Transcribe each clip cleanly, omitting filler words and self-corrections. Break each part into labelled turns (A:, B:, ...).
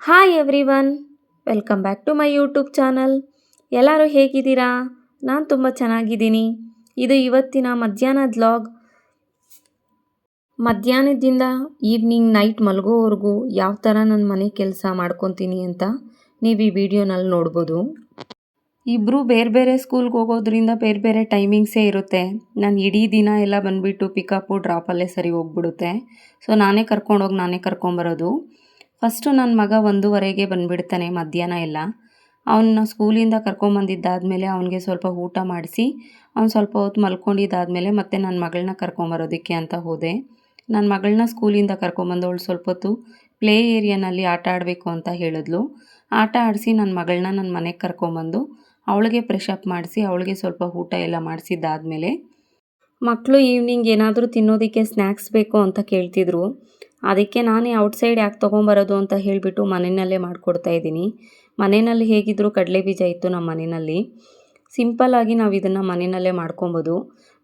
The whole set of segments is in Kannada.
A: Hi everyone, welcome back to my YouTube channel. ಎಲ್ಲರೂ ಹೇಗಿದ್ದೀರಾ? ನಾನು ತುಂಬ ಚೆನ್ನಾಗಿದ್ದೀನಿ. ಇದು ಇವತ್ತಿನ ಮಧ್ಯಾಹ್ನದ ವ್ಲಾಗ್. ಮಧ್ಯಾಹ್ನದಿಂದ ಈವ್ನಿಂಗ್ ನೈಟ್ ಮಲಗೋವರೆಗೂ ಯಾವ ಥರ ನನ್ನ ಮನೆ ಕೆಲಸ ಮಾಡ್ಕೊತೀನಿ ಅಂತ ನೀವು ಈ ವಿಡಿಯೋನಲ್ಲಿ ನೋಡ್ಬೋದು. ಇಬ್ಬರು ಬೇರೆ ಬೇರೆ ಸ್ಕೂಲ್ಗೆ ಹೋಗೋದ್ರಿಂದ ಬೇರೆ ಬೇರೆ ಟೈಮಿಂಗ್ಸೇ ಇರುತ್ತೆ. ನಾನು ಇಡೀ ದಿನ ಎಲ್ಲ ಬಂದುಬಿಟ್ಟು ಪಿಕಪ್ಪು ಡ್ರಾಪಲ್ಲೇ ಸರಿ ಹೋಗ್ಬಿಡುತ್ತೆ. ಸೊ ನಾನೇ ಕರ್ಕೊಂಡೋಗಿ ನಾನೇ ಕರ್ಕೊಂಬರೋದು. ಫಸ್ಟು ನನ್ನ ಮಗ 1:30ಗೆ ಬಂದುಬಿಡ್ತಾನೆ ಮಧ್ಯಾಹ್ನ ಎಲ್ಲ. ಅವನ್ನ ಸ್ಕೂಲಿಂದ ಕರ್ಕೊಂಬಂದಿದ್ದಾದಮೇಲೆ ಅವನಿಗೆ ಸ್ವಲ್ಪ ಊಟ ಮಾಡಿಸಿ ಅವ್ನು ಸ್ವಲ್ಪ ಹೊತ್ತು ಮಲ್ಕೊಂಡಿದ್ದಾದಮೇಲೆ ಮತ್ತೆ ನನ್ನ ಮಗಳನ್ನ ಕರ್ಕೊಂಬರೋದಕ್ಕೆ ಅಂತ ಹೋದೆ. ನನ್ನ ಮಗಳನ್ನ ಸ್ಕೂಲಿಂದ ಕರ್ಕೊಂಬಂದು ಅವಳು ಸ್ವಲ್ಪ ಹೊತ್ತು ಪ್ಲೇ ಏರಿಯಾನಲ್ಲಿ ಆಟ ಆಡಬೇಕು ಅಂತ ಹೇಳಿದ್ಲು. ಆಟ ಆಡಿಸಿ ನನ್ನ ಮಗಳನ್ನ ನನ್ನ ಮನೆಗೆ ಕರ್ಕೊಂಬಂದು ಅವಳಿಗೆ ಫ್ರೆಶ್ ಅಪ್ ಮಾಡಿಸಿ ಅವಳಿಗೆ ಸ್ವಲ್ಪ ಊಟ ಎಲ್ಲ ಮಾಡಿಸಿದ್ದಾದಮೇಲೆ ಮಕ್ಕಳು ಈವ್ನಿಂಗ್ ಏನಾದರೂ ತಿನ್ನೋದಕ್ಕೆ ಸ್ನ್ಯಾಕ್ಸ್ ಬೇಕು ಅಂತ ಕೇಳ್ತಿದ್ರು. ಅದಕ್ಕೆ ನಾನೇ ಔಟ್ಸೈಡ್ ಯಾಕೆ ತೊಗೊಂಬರೋದು ಅಂತ ಹೇಳಿಬಿಟ್ಟು ಮನೆಯಲ್ಲೇ ಮಾಡಿಕೊಡ್ತಾಯಿದ್ದೀನಿ. ಮನೆಯಲ್ಲಿ ಹೇಗಿದ್ದರೂ ಕಡಲೆ ಬೀಜ ಇತ್ತು ನಮ್ಮ ಮನೆಯಲ್ಲಿ. ಸಿಂಪಲ್ಲಾಗಿ ನಾವು ಇದನ್ನು ಮನೆಯಲ್ಲೇ ಮಾಡ್ಕೊಬೋದು.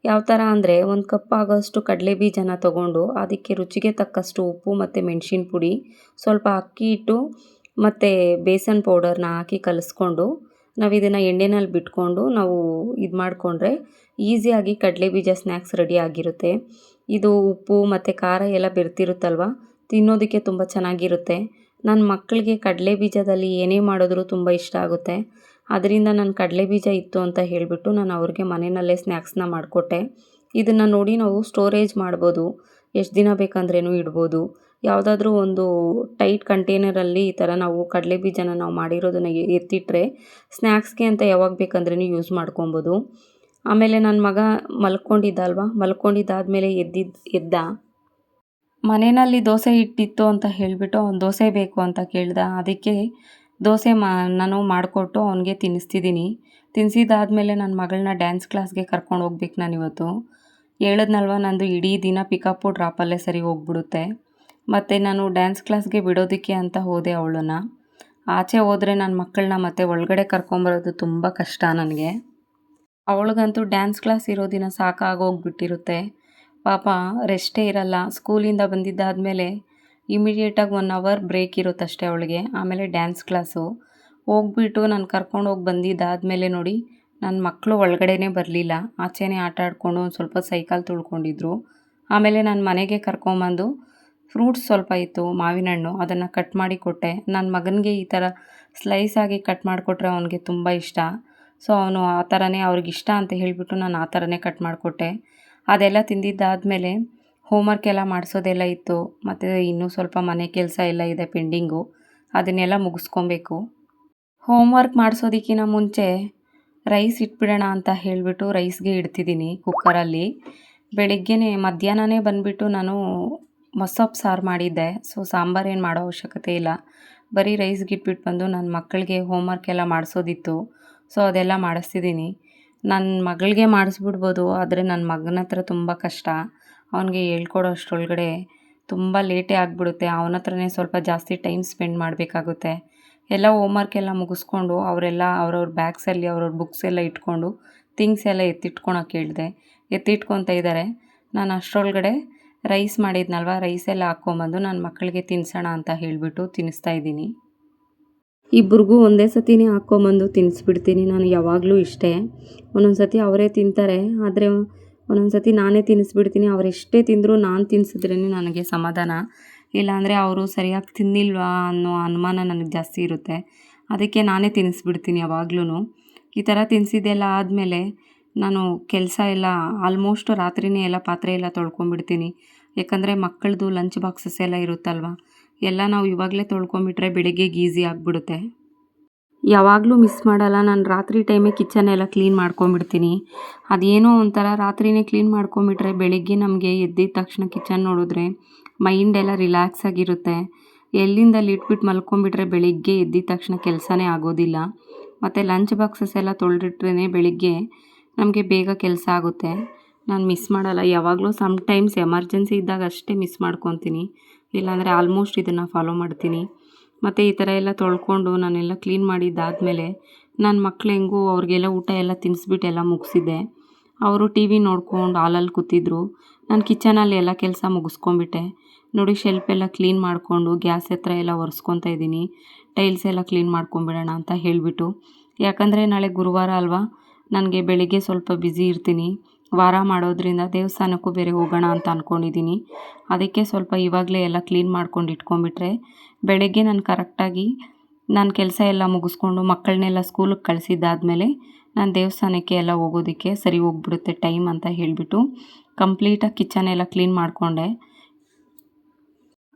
A: ಯಾವ ಥರ ಅಂದರೆ 1 ಕಪ್ ಆಗೋಷ್ಟು ಕಡಲೆ ಬೀಜನ ತೊಗೊಂಡು ಅದಕ್ಕೆ ರುಚಿಗೆ ತಕ್ಕಷ್ಟು ಉಪ್ಪು ಮತ್ತು ಮೆಣಸಿನ ಪುಡಿ, ಸ್ವಲ್ಪ ಅಕ್ಕಿ ಹಿಟ್ಟು ಮತ್ತು ಬೇಸನ್ ಪೌಡರ್ನ ಹಾಕಿ ಕಲಿಸ್ಕೊಂಡು ನಾವು ಇದನ್ನು ಎಣ್ಣೆನಲ್ಲಿ ಬಿಟ್ಕೊಂಡು ನಾವು ಇದು ಮಾಡಿಕೊಂಡ್ರೆ ಈಸಿಯಾಗಿ ಕಡಲೆ ಬೀಜ ಸ್ನ್ಯಾಕ್ಸ್ ರೆಡಿ ಆಗಿರುತ್ತೆ. ಇದು ಉಪ್ಪು ಮತ್ತು ಖಾರ ಎಲ್ಲ ಬೆರ್ತಿರುತ್ತಲ್ವ, ತಿನ್ನೋದಕ್ಕೆ ತುಂಬ ಚೆನ್ನಾಗಿರುತ್ತೆ. ನನ್ನ ಮಕ್ಕಳಿಗೆ ಕಡಲೆ ಬೀಜದಲ್ಲಿ ಏನೇ ಮಾಡಿದ್ರೂ ತುಂಬ ಇಷ್ಟ ಆಗುತ್ತೆ. ಅದರಿಂದ ನಾನು ಕಡಲೆ ಬೀಜ ಇತ್ತು ಅಂತ ಹೇಳಿಬಿಟ್ಟು ನಾನು ಅವ್ರಿಗೆ ಮನೆಯಲ್ಲೇ ಸ್ನ್ಯಾಕ್ಸ್ನ ಮಾಡಿಕೊಟ್ಟೆ. ಇದನ್ನು ನೋಡಿ ನಾವು ಸ್ಟೋರೇಜ್ ಮಾಡ್ಬೋದು, ಎಷ್ಟು ದಿನ ಬೇಕಂದ್ರೂ ಇಡ್ಬೋದು. ಯಾವುದಾದ್ರೂ ಒಂದು ಟೈಟ್ ಕಂಟೈನರಲ್ಲಿ ಈ ಥರ ನಾವು ಕಡಲೆ ಬೀಜನ ನಾವು ಮಾಡಿರೋದನ್ನು ಎತ್ತಿಟ್ರೆ ಸ್ನ್ಯಾಕ್ಸ್ಗೆ ಅಂತ ಯಾವಾಗ ಬೇಕಂದ್ರೂ ಯೂಸ್ ಮಾಡ್ಕೊಬೋದು. ಆಮೇಲೆ ನನ್ನ ಮಗ ಮಲ್ಕೊಂಡಿದ್ದಾದಮೇಲೆ ಎದ್ದ. ಮನೆಯಲ್ಲಿ ದೋಸೆ ಹಿಟ್ಟಿತ್ತು ಅಂತ ಹೇಳಿಬಿಟ್ಟು ಅವ್ನು ದೋಸೆ ಬೇಕು ಅಂತ ಕೇಳ್ದ. ಅದಕ್ಕೆ ದೋಸೆ ನಾನು ಮಾಡಿಕೊಟ್ಟು ಅವನಿಗೆ ತಿನ್ನಿಸ್ತಿದ್ದೀನಿ. ತಿನ್ನಿಸಿದ್ದಾದಮೇಲೆ ನನ್ನ ಮಗಳನ್ನ ಡ್ಯಾನ್ಸ್ ಕ್ಲಾಸ್ಗೆ ಕರ್ಕೊಂಡು ಹೋಗ್ಬೇಕು ನಾನಿವತ್ತು. ಹೇಳಿದ್ನಲ್ವ, ನಂದು ಇಡೀ ದಿನ ಪಿಕಪ್ಪು ಡ್ರಾಪಲ್ಲೇ ಸರಿ ಹೋಗ್ಬಿಡುತ್ತೆ. ಮತ್ತು ನಾನು ಡ್ಯಾನ್ಸ್ ಕ್ಲಾಸ್ಗೆ ಬಿಡೋದಕ್ಕೆ ಅಂತ ಹೋದೆ ಅವಳನ್ನು. ಆಚೆ ಹೋದರೆ ನನ್ನ ಮಕ್ಕಳನ್ನ ಮತ್ತೆ ಒಳಗಡೆ ಕರ್ಕೊಂಬರೋದು ತುಂಬ ಕಷ್ಟ ನನಗೆ. ಅವಳಿಗಂತೂ ಡ್ಯಾನ್ಸ್ ಕ್ಲಾಸ್ ಇರೋ ದಿನ ಸಾಕಾಗೋಗ್ಬಿಟ್ಟಿರುತ್ತೆ. ಪಾಪ ರೆಸ್ಟೇ ಇರಲ್ಲ. ಸ್ಕೂಲಿಂದ ಬಂದಿದ್ದಾದಮೇಲೆ ಇಮಿಡಿಯೇಟಾಗಿ 1 ಅವರ್ ಬ್ರೇಕ್ ಇರುತ್ತಷ್ಟೇ ಅವಳಿಗೆ. ಆಮೇಲೆ ಡ್ಯಾನ್ಸ್ ಕ್ಲಾಸು ಹೋಗ್ಬಿಟ್ಟು ನಾನು ಕರ್ಕೊಂಡೋಗಿ ಬಂದಿದ್ದಾದಮೇಲೆ ನೋಡಿ ನನ್ನ ಮಕ್ಕಳು ಒಳಗಡೆನೇ ಬರಲಿಲ್ಲ. ಆಚೆನೇ ಆಟ ಆಡಿಕೊಂಡು ಒಂದು ಸ್ವಲ್ಪ ಸೈಕಲ್ ತುಳ್ಕೊಂಡಿದ್ರು. ಆಮೇಲೆ ನಾನು ಮನೆಗೆ ಕರ್ಕೊಂಬಂದು ಫ್ರೂಟ್ಸ್ ಸ್ವಲ್ಪ ಇತ್ತು, ಮಾವಿನ ಹಣ್ಣು, ಅದನ್ನು ಕಟ್ ಮಾಡಿ ಕೊಟ್ಟೆ. ನನ್ನ ಮಗನಿಗೆ ಈ ಥರ ಸ್ಲೈಸಾಗಿ ಕಟ್ ಮಾಡಿಕೊಟ್ರೆ ಅವನಿಗೆ ತುಂಬ ಇಷ್ಟ. ಸೊ ಅವನು ಆ ಥರನೇ ಅವ್ರಿಗಿಷ್ಟ ಅಂತ ಹೇಳಿಬಿಟ್ಟು ನಾನು ಆ ಥರನೇ ಕಟ್ ಮಾಡಿಕೊಟ್ಟೆ. ಅದೆಲ್ಲ ತಿಂದಿದ್ದಾದಮೇಲೆ ಹೋಮ್ವರ್ಕ್ ಎಲ್ಲ ಮಾಡಿಸೋದೆಲ್ಲ ಇತ್ತು. ಮತ್ತು ಇನ್ನೂ ಸ್ವಲ್ಪ ಮನೆ ಕೆಲಸ ಎಲ್ಲ ಇದೆ ಪೆಂಡಿಂಗು, ಅದನ್ನೆಲ್ಲ ಮುಗಿಸ್ಕೊಬೇಕು. ಹೋಮ್ವರ್ಕ್ ಮಾಡಿಸೋದಕ್ಕಿಂತ ಮುಂಚೆ ರೈಸ್ ಇಟ್ಬಿಡೋಣ ಅಂತ ಹೇಳಿಬಿಟ್ಟು ರೈಸ್ಗೆ ಇಡ್ತಿದ್ದೀನಿ ಕುಕ್ಕರಲ್ಲಿ. ಬೆಳಗ್ಗೆನೇ ಮಧ್ಯಾಹ್ನನೇ ಬಂದುಬಿಟ್ಟು ನಾನು ಮೊಸಪ್ಪು ಸಾರು ಮಾಡಿದ್ದೆ. ಸೊ ಸಾಂಬಾರೇನು ಮಾಡೋ ಅವಶ್ಯಕತೆ ಇಲ್ಲ, ಬರೀ ರೈಸ್ಗೆ ಇಟ್ಬಿಟ್ಟು ಬಂದು ನನ್ನ ಮಕ್ಕಳಿಗೆ ಹೋಮ್ವರ್ಕ್ ಎಲ್ಲ ಮಾಡಿಸೋದಿತ್ತು. ಸೊ ಅದೆಲ್ಲ ಮಾಡಿಸ್ತಿದ್ದೀನಿ. ನನ್ನ ಮಗಳಿಗೆ ಮಾಡಿಸ್ಬಿಡ್ಬೋದು, ಆದರೆ ನನ್ನ ಮಗನ ಹತ್ರ ತುಂಬ ಕಷ್ಟ. ಅವನಿಗೆ ಹೇಳ್ಕೊಡೋ ಅಷ್ಟರೊಳಗಡೆ ತುಂಬ ಲೇಟೇ ಆಗಿಬಿಡುತ್ತೆ. ಅವನ ಹತ್ರನೇ ಸ್ವಲ್ಪ ಜಾಸ್ತಿ ಟೈಮ್ ಸ್ಪೆಂಡ್ ಮಾಡಬೇಕಾಗುತ್ತೆ. ಎಲ್ಲ ಹೋಮ್ವರ್ಕ್ ಎಲ್ಲ ಮುಗಿಸ್ಕೊಂಡು ಅವರೆಲ್ಲ ಅವ್ರವ್ರ ಬ್ಯಾಗ್ಸಲ್ಲಿ ಅವ್ರವ್ರ ಬುಕ್ಸ್ ಎಲ್ಲ ಇಟ್ಕೊಂಡು ಥಿಂಗ್ಸ್ ಎಲ್ಲ ಎತ್ತಿಟ್ಕೊಳಕ್ಕೆ ಹೇಳಿದೆ. ಎತ್ತಿಟ್ಕೊತಾ ಇದ್ದಾರೆ. ನಾನು ಅಷ್ಟರೊಳಗಡೆ ರೈಸ್ ಮಾಡಿದ್ನಲ್ವ, ರೈಸೆಲ್ಲ ಹಾಕ್ಕೊಂಬಂದು ನನ್ನ ಮಕ್ಕಳಿಗೆ ತಿನ್ನಿಸೋಣ ಅಂತ ಹೇಳಿಬಿಟ್ಟು ತಿನ್ನಿಸ್ತಾ ಇದ್ದೀನಿ. ಇಬ್ರಿಗೂ ಒಂದೇ ಸತಿನೇ ಹಾಕ್ಕೊಂಬಂದು ತಿನ್ನಿಸ್ಬಿಡ್ತೀನಿ ನಾನು ಯಾವಾಗಲೂ ಇಷ್ಟೇ. ಒಂದೊಂದು ಸತಿ ಅವರೇ ತಿಂತಾರೆ, ಆದರೆ ಒಂದೊಂದು ಸತಿ ನಾನೇ ತಿನ್ನಿಸ್ಬಿಡ್ತೀನಿ. ಅವ್ರು ಎಷ್ಟೇ ತಿಂದರೂ ನಾನು ತಿನ್ನಿಸಿದ್ರೇ ನನಗೆ ಸಮಾಧಾನ. ಇಲ್ಲಾಂದರೆ ಅವರು ಸರಿಯಾಗಿ ತಿನ್ನಿಲ್ವಾ ಅನ್ನೋ ಅನುಮಾನ ನನಗೆ ಜಾಸ್ತಿ ಇರುತ್ತೆ. ಅದಕ್ಕೆ ನಾನೇ ತಿನ್ನಿಸ್ಬಿಡ್ತೀನಿ ಯಾವಾಗ್ಲೂ. ಈ ಥರ ತಿನ್ನಿಸಿದ್ದೆಲ್ಲ ಆದಮೇಲೆ ನಾನು ಕೆಲಸ ಎಲ್ಲ ಆಲ್ಮೋಸ್ಟ್ ರಾತ್ರಿನೇ ಎಲ್ಲ ಪಾತ್ರೆ ಎಲ್ಲ ತೊಳ್ಕೊಂಬಿಡ್ತೀನಿ. ಯಾಕಂದರೆ ಮಕ್ಕಳದು ಲಂಚ್ ಬಾಕ್ಸಸ್ ಎಲ್ಲ ಇರುತ್ತಲ್ವ, ಎಲ್ಲ ನಾವು ಇವಾಗಲೇ ತೊಳ್ಕೊಂಬಿಟ್ರೆ ಬೆಳಗ್ಗೆಗೆ ಈಸಿ ಆಗಿಬಿಡುತ್ತೆ. ಯಾವಾಗಲೂ ಮಿಸ್ ಮಾಡಲ್ಲ, ನಾನು ರಾತ್ರಿ ಟೈಮೇ ಕಿಚನ್ ಎಲ್ಲ ಕ್ಲೀನ್ ಮಾಡ್ಕೊಂಬಿಡ್ತೀನಿ. ಅದೇನೋ ಒಂಥರ ರಾತ್ರಿನೇ ಕ್ಲೀನ್ ಮಾಡ್ಕೊಂಬಿಟ್ರೆ ಬೆಳಗ್ಗೆ ನಮಗೆ ಎದ್ದಿದ ತಕ್ಷಣ ಕಿಚನ್ ನೋಡಿದ್ರೆ ಮೈಂಡ್ ಎಲ್ಲ ರಿಲ್ಯಾಕ್ಸ್ ಆಗಿರುತ್ತೆ. ಎಲ್ಲಿಂದ ಅಲ್ಲಿ ಇಟ್ಬಿಟ್ಟು ಮಲ್ಕೊಂಬಿಟ್ರೆ ಬೆಳಿಗ್ಗೆ ಎದ್ದಿದ ತಕ್ಷಣ ಕೆಲಸನೇ ಆಗೋದಿಲ್ಲ. ಮತ್ತು ಲಂಚ್ ಬಾಕ್ಸಸ್ ಎಲ್ಲ ತೊಳೆದಿಟ್ರೇ ಬೆಳಿಗ್ಗೆ ನಮಗೆ ಬೇಗ ಕೆಲಸ ಆಗುತ್ತೆ. ನಾನು ಮಿಸ್ ಮಾಡಲ್ಲ ಯಾವಾಗಲೂ. ಸಮ್ಟೈಮ್ಸ್ ಎಮರ್ಜೆನ್ಸಿ ಇದ್ದಾಗ ಅಷ್ಟೇ ಮಿಸ್ ಮಾಡ್ಕೊತೀನಿ, ಇಲ್ಲಾಂದರೆ ಆಲ್ಮೋಸ್ಟ್ ಇದನ್ನು ಫಾಲೋ ಮಾಡ್ತೀನಿ. ಮತ್ತು ಈ ಥರ ಎಲ್ಲ ತೊಳ್ಕೊಂಡು ನಾನೆಲ್ಲ ಕ್ಲೀನ್ ಮಾಡಿದ್ದಾದಮೇಲೆ ನನ್ನ ಮಕ್ಳು ಹೆಂಗೂ ಅವ್ರಿಗೆಲ್ಲ ಊಟ ಎಲ್ಲ ತಿನ್ನಿಸ್ಬಿಟ್ಟು ಎಲ್ಲ ಮುಗಿಸಿದ್ದೆ. ಅವರು ಟಿ ವಿ ನೋಡ್ಕೊಂಡು ಹಾಲಲ್ಲಿ ಕೂತಿದ್ರು. ನಾನು ಕಿಚನಲ್ಲಿ ಎಲ್ಲ ಕೆಲಸ ಮುಗಿಸ್ಕೊಂಬಿಟ್ಟೆ. ನೋಡಿ ಶೆಲ್ಫ್ ಎಲ್ಲ ಕ್ಲೀನ್ ಮಾಡಿಕೊಂಡು ಗ್ಯಾಸ್ ಹತ್ರ ಎಲ್ಲ ಒರೆಸ್ಕೊತಾ ಇದ್ದೀನಿ. ಟೈಲ್ಸ್ ಎಲ್ಲ ಕ್ಲೀನ್ ಮಾಡ್ಕೊಂಬಿಡೋಣ ಅಂತ ಹೇಳಿಬಿಟ್ಟು. ಯಾಕಂದರೆ ನಾಳೆ ಗುರುವಾರ ಅಲ್ವಾ, ನನಗೆ ಬೆಳಿಗ್ಗೆ ಸ್ವಲ್ಪ ಬ್ಯುಸಿ ಇರ್ತೀನಿ. ವಾರ ಮಾಡೋದ್ರಿಂದ ದೇವಸ್ಥಾನಕ್ಕೂ ಬೇರೆ ಹೋಗೋಣ ಅಂತ ಅಂದ್ಕೊಂಡಿದ್ದೀನಿ. ಅದಕ್ಕೆ ಸ್ವಲ್ಪ ಇವಾಗಲೇ ಎಲ್ಲ ಕ್ಲೀನ್ ಮಾಡ್ಕೊಂಡು ಇಟ್ಕೊಂಡ್ಬಿಟ್ರೆ ಬೆಳಗ್ಗೆ ನಾನು ಕರೆಕ್ಟಾಗಿ ನಾನು ಕೆಲಸ ಎಲ್ಲ ಮುಗಿಸ್ಕೊಂಡು ಮಕ್ಕಳನ್ನೆಲ್ಲ ಸ್ಕೂಲಿಗೆ ಕಳಿಸಿದ್ದಾದಮೇಲೆ ನಾನು ದೇವಸ್ಥಾನಕ್ಕೆ ಎಲ್ಲ ಹೋಗೋದಕ್ಕೆ ಸರಿ ಹೋಗ್ಬಿಡುತ್ತೆ ಟೈಮ್ ಅಂತ ಹೇಳಿಬಿಟ್ಟು ಕಂಪ್ಲೀಟಾಗಿ ಕಿಚನ್ ಎಲ್ಲ ಕ್ಲೀನ್ ಮಾಡಿಕೊಂಡೆ.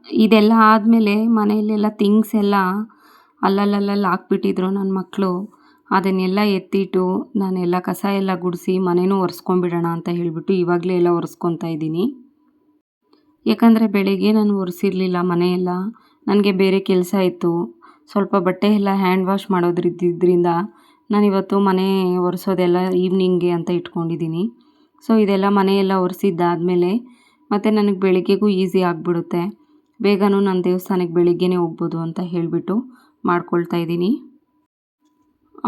A: ಇದೆಲ್ಲ ಆದಮೇಲೆ ಮನೆಯಲ್ಲೆಲ್ಲ ಥಿಂಗ್ಸ್ ಎಲ್ಲ ಅಲ್ಲಲ್ಲಲ್ಲಿ ಹಾಕ್ಬಿಟ್ಟಿದ್ರು ನನ್ನ ಮಕ್ಕಳು. ಅದನ್ನೆಲ್ಲ ಎತ್ತಿಟ್ಟು ನಾನೆಲ್ಲ ಕಸ ಎಲ್ಲ ಗುಡಿಸಿ ಮನೆಯೂ ಒರೆಸ್ಕೊಂಬಿಡೋಣ ಅಂತ ಹೇಳಿಬಿಟ್ಟು ಇವಾಗಲೇ ಎಲ್ಲ ಒರೆಸ್ಕೊತಾ ಇದ್ದೀನಿ. ಯಾಕಂದರೆ ಬೆಳಗ್ಗೆ ನಾನು ಒರೆಸಿರಲಿಲ್ಲ ಮನೆಯೆಲ್ಲ, ನನಗೆ ಬೇರೆ ಕೆಲಸ ಇತ್ತು. ಸ್ವಲ್ಪ ಬಟ್ಟೆ ಎಲ್ಲ ಹ್ಯಾಂಡ್ ವಾಶ್ ಮಾಡೋದ್ರಿದ್ದರಿಂದ ನಾನಿವತ್ತು ಮನೆ ಒರೆಸೋದೆಲ್ಲ ಈವ್ನಿಂಗ್ಗೆ ಅಂತ ಇಟ್ಕೊಂಡಿದ್ದೀನಿ. ಸೊ ಇದೆಲ್ಲ ಮನೆಯೆಲ್ಲ ಒರೆಸಿದ್ದಾದಮೇಲೆ ಮತ್ತು ನನಗೆ ಬೆಳಿಗ್ಗೆಗೂ ಈಸಿ ಆಗಿಬಿಡುತ್ತೆ. ಬೇಗನೂ ನಾನು ದೇವಸ್ಥಾನಕ್ಕೆ ಬೆಳಿಗ್ಗೆನೇ ಹೋಗ್ಬೋದು ಅಂತ ಹೇಳಿಬಿಟ್ಟು ಮಾಡ್ಕೊಳ್ತಾ ಇದ್ದೀನಿ.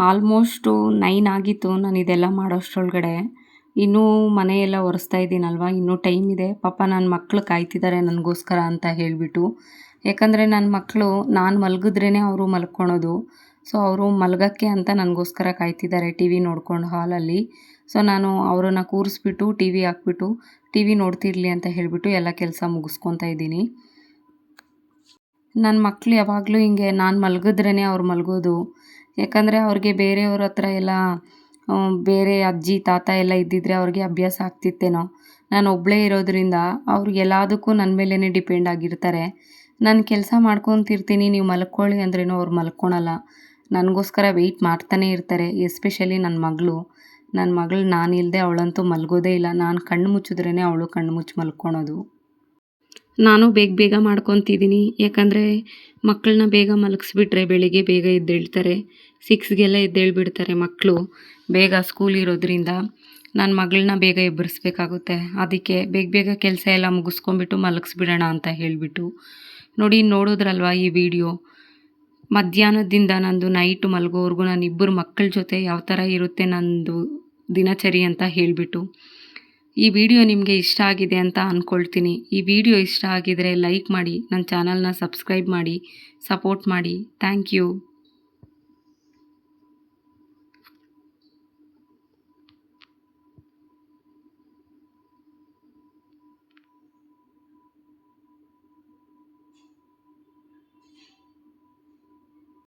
A: ಆಲ್ಮೋಸ್ಟು 9 ಆಗಿತ್ತು ನಾನು ಇದೆಲ್ಲ ಮಾಡೋಷ್ಟರೊಳಗಡೆ. ಇನ್ನೂ ಮನೆಯೆಲ್ಲ ಒರೆಸ್ತಾ ಇದ್ದೀನಲ್ವ, ಇನ್ನೂ ಟೈಮ್ ಇದೆ. ಪಾಪ ನನ್ನ ಮಕ್ಕಳು ಕಾಯ್ತಿದ್ದಾರೆ ನನಗೋಸ್ಕರ ಅಂತ ಹೇಳಿಬಿಟ್ಟು. ಯಾಕಂದರೆ ನನ್ನ ಮಕ್ಕಳು ನಾನು ಮಲಗಿದ್ರೇ ಅವರು ಮಲ್ಕೊಳೋದು. ಸೊ ಅವರು ಮಲಗೋಕ್ಕೆ ಅಂತ ನನಗೋಸ್ಕರ ಕಾಯ್ತಿದ್ದಾರೆ ಟಿ ವಿ ನೋಡ್ಕೊಂಡು ಹಾಲಲ್ಲಿ. ಸೊ ನಾನು ಅವರನ್ನು ಕೂರಿಸ್ಬಿಟ್ಟು ಟಿ ವಿ ಹಾಕ್ಬಿಟ್ಟು ಟಿ ವಿ ನೋಡ್ತಿರಲಿ ಅಂತ ಹೇಳಿಬಿಟ್ಟು ಎಲ್ಲ ಕೆಲಸ ಮುಗಿಸ್ಕೊತಾ ಇದ್ದೀನಿ. ನನ್ನ ಮಕ್ಕಳು ಯಾವಾಗಲೂ ಹಿಂಗೆ ನಾನು ಮಲಗಿದ್ರೇ ಅವ್ರು ಮಲಗೋದು. ಯಾಕಂದರೆ ಅವ್ರಿಗೆ ಬೇರೆಯವ್ರ ಹತ್ರ ಎಲ್ಲ ಬೇರೆ ಅಜ್ಜಿ ತಾತ ಎಲ್ಲ ಇದ್ದಿದ್ದರೆ ಅವ್ರಿಗೆ ಅಭ್ಯಾಸ ಆಗ್ತಿತ್ತೇನೋ. ನಾನು ಒಬ್ಬಳೇ ಇರೋದ್ರಿಂದ ಅವ್ರಿಗೆಲ್ಲದಕ್ಕೂ ನನ್ನ ಮೇಲೇ ಡಿಪೆಂಡ್ ಆಗಿರ್ತಾರೆ. ನಾನು ಕೆಲಸ ಮಾಡ್ಕೊತಿರ್ತೀನಿ, ನೀವು ಮಲ್ಕೊಳ್ಳಿ ಅಂದ್ರೇನು ಅವ್ರು ಮಲ್ಕೊಳಲ್ಲ. ನನಗೋಸ್ಕರ ವೆಯ್ಟ್ ಮಾಡ್ತಾನೇ ಇರ್ತಾರೆ. ಎಸ್ಪೆಷಲಿ ನನ್ನ ಮಗಳು ನಾನಿಲ್ಲದೆ ಅವಳಂತೂ ಮಲಗೋದೇ ಇಲ್ಲ. ನಾನು ಕಣ್ಣು ಮುಚ್ಚಿದ್ರೇ ಅವಳು ಕಣ್ಣು ಮುಚ್ಚಿ ಮಲ್ಕೊಳೋದು. ನಾನು ಬೇಗ ಮಾಡ್ಕೊತಿದ್ದೀನಿ. ಯಾಕಂದರೆ ಮಕ್ಕಳನ್ನ ಬೇಗ ಮಲಗಿಸ್ಬಿಟ್ರೆ ಬೆಳಿಗ್ಗೆ ಬೇಗ ಎದ್ದೇಳ್ತಾರೆ. 6ಗೆಲ್ಲ ಎದ್ದೇಳ್ಬಿಡ್ತಾರೆ ಮಕ್ಕಳು. ಬೇಗ ಸ್ಕೂಲ್ ಇರೋದ್ರಿಂದ ನನ್ನ ಮಗಳನ್ನ ಬೇಗ ಎಬ್ಬರಿಸ್ಬೇಕಾಗುತ್ತೆ. ಅದಕ್ಕೆ ಬೇಗ ಕೆಲಸ ಎಲ್ಲ ಮುಗಿಸ್ಕೊಂಬಿಟ್ಟು ಮಲಗಿಸ್ಬಿಡೋಣ ಅಂತ ಹೇಳಿಬಿಟ್ಟು. ನೋಡಿದ್ರಲ್ವ ಈ ವಿಡಿಯೋ. ಮಧ್ಯಾಹ್ನದಿಂದ ನಂದು ನೈಟು ಮಲಗೋವರೆಗೂ ನಾನು ಇಬ್ಬರು ಮಕ್ಕಳ ಜೊತೆ ಯಾವ ಥರ ಇರುತ್ತೆ ನಂದು ದಿನಚರಿ ಅಂತ ಹೇಳಿಬಿಟ್ಟು. ಈ ವಿಡಿಯೋ ನಿಮಗೆ ಇಷ್ಟ ಆಗಿದೆ ಅಂತ ಅಂದ್ಕೊಳ್ತೀನಿ. ಈ ವಿಡಿಯೋ ಇಷ್ಟ ಆಗಿದರೆ ಲೈಕ್ ಮಾಡಿ, ನನ್ನ ಚಾನಲ್ನ ಸಬ್ಸ್ಕ್ರೈಬ್ ಮಾಡಿ, ಸಪೋರ್ಟ್ ಮಾಡಿ. Thank you.